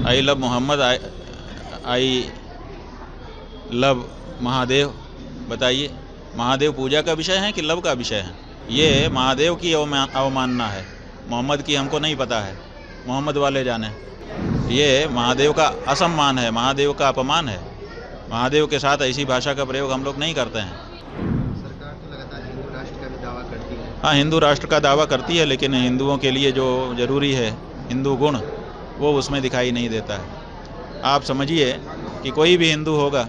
I love Mohammed, I love Mahadev. बताइए, महादेव पूजा का विषय है कि लव का विषय है? ये महादेव की अवमानना है, मोहम्मद की हमको नहीं पता है, मोहम्मद वाले जाने। ये महादेव का असम्मान है, महादेव का अपमान है। महादेव के साथ ऐसी भाषा का प्रयोग हम लोग नहीं करते हैं। सरकार तो लगातार हिंदू राष्ट्र का भी दावा करती है। हाँ, हिंदू राष्ट्र का दावा करती है, लेकिन हिंदुओं के लिए जो जरूरी है हिंदू गुण, वो उसमें दिखाई नहीं देता है। आप समझिए कि कोई भी हिंदू होगा,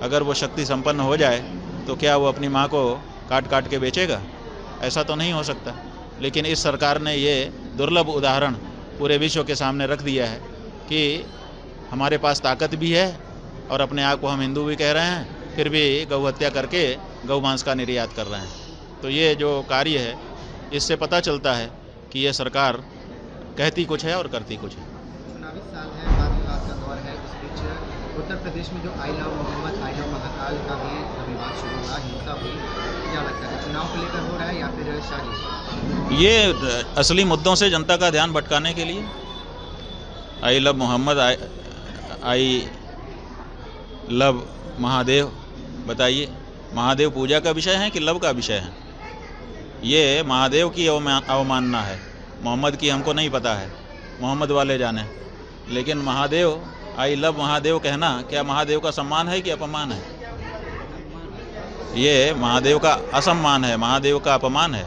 अगर वो शक्ति संपन्न हो जाए तो क्या वो अपनी माँ को काट काट के बेचेगा? ऐसा तो नहीं हो सकता। लेकिन इस सरकार ने ये दुर्लभ उदाहरण पूरे विश्व के सामने रख दिया है कि हमारे पास ताकत भी है और अपने आप को हम हिंदू भी कह रहे हैं, फिर भी गौ हत्या करके गौ मांस का निर्यात कर रहे हैं। तो ये जो कार्य है, इससे पता चलता है कि ये सरकार कहती कुछ है और करती कुछ है। चुनावी साल है, वाद विवाद का दौर है। इस बीच उत्तर प्रदेश में जो I love Mohammed, I love Mahakal का भी विवाद शुरू हुआ, हिंसा हुई। क्या लगता है, चुनाव को लेकर हो रहा है या फिर साजिश? ये असली मुद्दों से जनता का ध्यान भटकाने के लिए। I love Mohammed, I love Mahadev. बताइए, महादेव पूजा का विषय है कि लव का विषय है? ये महादेव की अवमानना है, मोहम्मद की हमको नहीं पता है, मोहम्मद वाले जाने। लेकिन महादेव, आई लव महादेव कहना क्या महादेव का सम्मान है कि अपमान है? ये महादेव का असम्मान है, महादेव का अपमान है।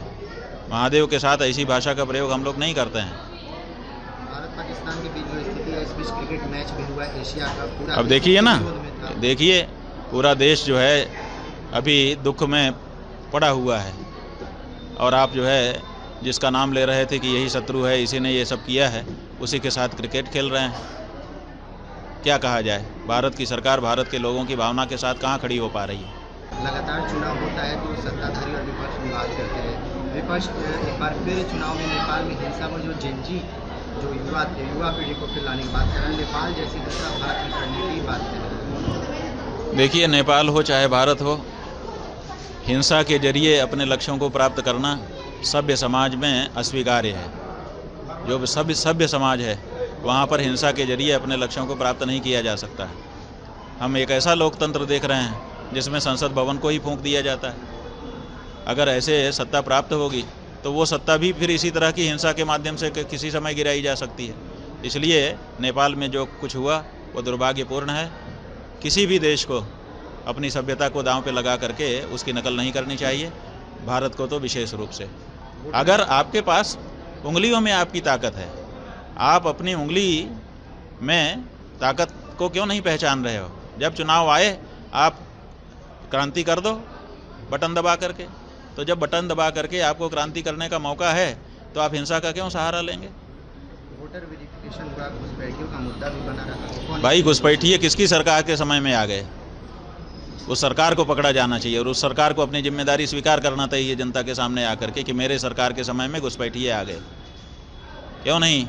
महादेव के साथ ऐसी भाषा का प्रयोग हम लोग नहीं करते हैं। भारत पाकिस्तान के बीच जो स्थिति है, इस बीच क्रिकेट मैच भी हुआ एशिया का पूरा। अब देखिए ना, देखिए पूरा देश जो है अभी दुख में पड़ा हुआ है, और आप जो है जिसका नाम ले रहे थे कि यही शत्रु है, इसी ने ये सब किया है, उसी के साथ क्रिकेट खेल रहे हैं। क्या कहा जाए? भारत की सरकार भारत के लोगों की भावना के साथ कहाँ खड़ी हो पा रही है? लगातार चुनाव होता है तो सत्ताधारी और विपक्ष विवाद करते हैं। विपक्ष एक बार फिर चुनाव में नेपाल में हिंसा में जो जेनजी जो युवा थे, युवा पीढ़ी को फिर लाने की बात कर रहे हैं। नेपाल जैसी दूसरा भारत में करने की बात कर रहे हैं। देखिए, नेपाल हो चाहे भारत हो, हिंसा के जरिए अपने लक्ष्यों को प्राप्त करना सभ्य समाज में अस्वीकार्य है। जो सभ्य समाज है, वहाँ पर हिंसा के जरिए अपने लक्ष्यों को प्राप्त नहीं किया जा सकता है। हम एक ऐसा लोकतंत्र देख रहे हैं जिसमें संसद भवन को ही फूंक दिया जाता है। अगर ऐसे सत्ता प्राप्त होगी तो वो सत्ता भी फिर इसी तरह की हिंसा के माध्यम से किसी समय गिराई जा सकती है। इसलिए नेपाल में जो कुछ हुआ वो दुर्भाग्यपूर्ण है। किसी भी देश को अपनी सभ्यता को दांव पे लगा करके उसकी नकल नहीं करनी चाहिए, भारत को तो विशेष रूप से। अगर आपके पास उंगलियों में आपकी ताकत है, आप अपनी उंगली में ताकत को क्यों नहीं पहचान रहे हो? जब चुनाव आए आप क्रांति कर दो बटन दबा करके। तो जब बटन दबा करके आपको क्रांति करने का मौका है तो आप हिंसा का क्यों सहारा लेंगे? वोटर वेरिफिकेशन हुआ, घुसपैठियों का मुद्दा भी बना रहा। भाई, घुसपैठिए किसकी सरकार के समय में आ गए? उस सरकार को पकड़ा जाना चाहिए और उस सरकार को अपनी जिम्मेदारी स्वीकार करना चाहिए जनता के सामने आकर के कि मेरे सरकार के समय में घुसपैठिए आ गए। क्यों नहीं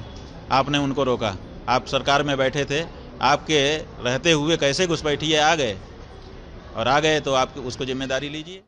आपने उनको रोका? आप सरकार में बैठे थे, आपके रहते हुए कैसे घुसपैठिए आ गए? और आ गए तो आप उसको जिम्मेदारी लीजिए।